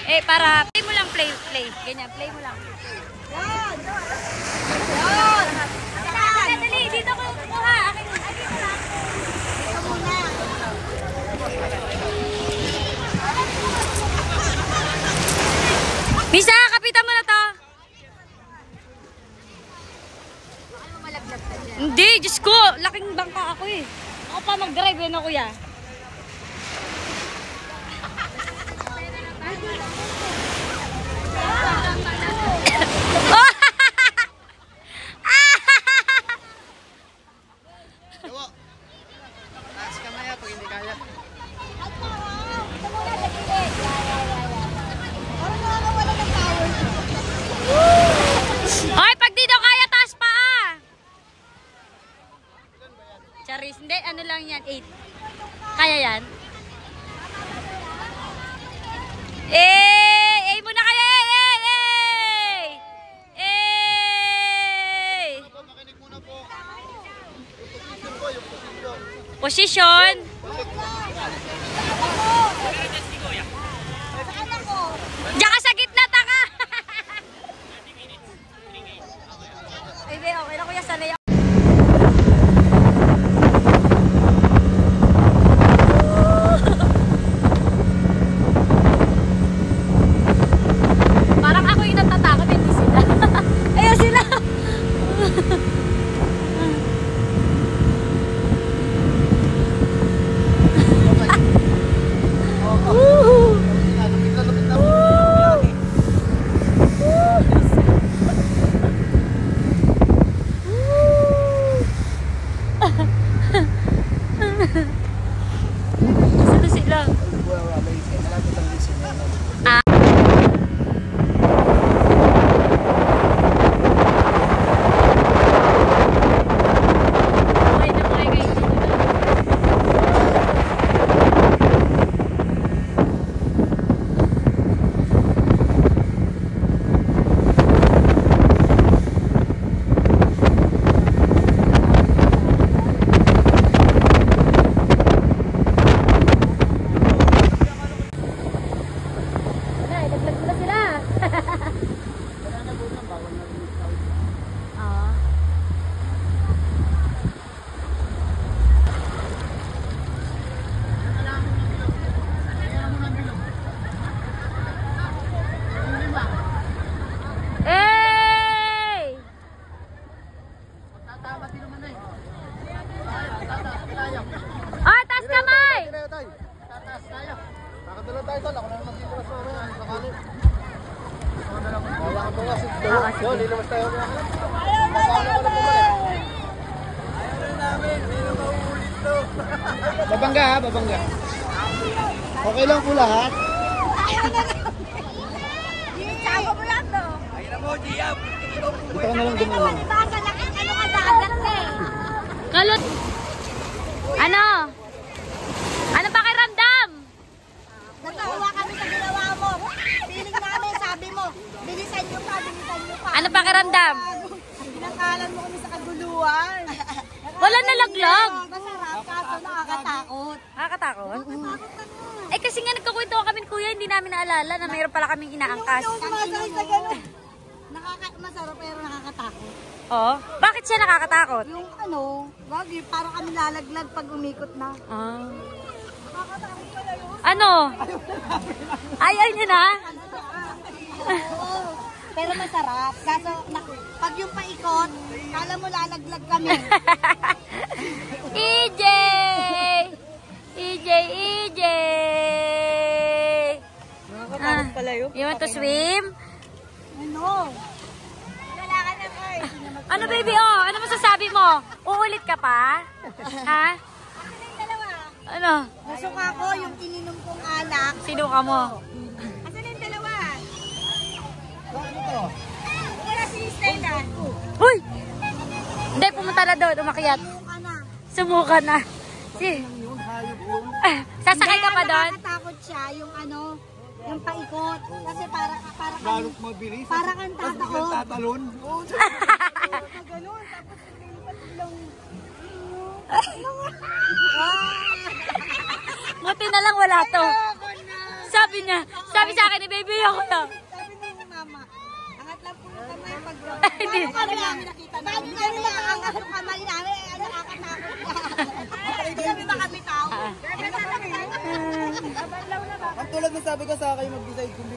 Eh, para play mo lang, play. Ganyan, play mo lang. Yan! Yan! Dali, dito ko kuha. Akin mo lang. Dito muna. Bisa, kapitan mo na to. Baka mo malaglag ka dyan. Hindi, Diyos ko. Laking bangka ako eh. Ako pa mag-drive yun ako kuya. Charis, hindi, ano lang yan, 8. Kaya yan? Eh muna kayo, Makinig muna po. Position. Diyan ka sa gitna, taka. Ay, okay na kuya, sanay ako. Babangga ha, babangga. Okay lang po lahat. Tsaka mo lang to. Ayun na mo, Diab. Dito ka na lang gumawa. Kalot. Ano? Ano pakiramdam? Natawa kami sa ginawa mo. Feeling namin, sabi mo, bilisan nyo pa. Ano pakiramdam? Pinakalan mo kami sa kaguluhan. Wala nalaglag. Masarap, kaso nakakatakot. Nakakatakot? Eh kasi nga nagkakwento kami kuya, hindi namin naalala na mayroon pala kaming inaangkas. Yung sumasakit sa gano'n. Masarap pero nakakatakot. Oh, bakit siya nakakatakot? Yung ano, wagi, parang kami lalaglag pag umikot na. Ah. Nakakatakot pala yun. Ano? Ayaw niya na? Oo, pero masarap. Kaso, pag yung paikot, kala mo lalaglag kami. EJ! EJ! EJ! Nakakatakot pala yun. You want to swim? Ano? Wala ka na kay. Ano baby oh? Ano masasabi mo? Uulit ka pa? Ha? Ano? Nasuka ko yung ininom kong alak. Sino ka mo? Asan yung dalawa? Wala si Stella. Uy! Hindi, pumunta na doon. Umakyat. Suka na. Sumuka na. Si. Sasakay ka pa doon? Nakakatakot siya yung ano, yung paikot. Kasi para Lalong mabilis. para kang tataon. Tatalon. Oo, ganun. Tapos biglang Buti na lang wala to. Sabi niya. Sabi sa akin ni baby ako na. Sabi ni mama, angat lang po yung kamay pag... Hindi. Paano kami nakita namin? Paano kami nakaangat yung kamay namin? Nakakatakot niya. Hindi kami makabitaw. Ang tulad na sabi ko sa kayo mag-decide kung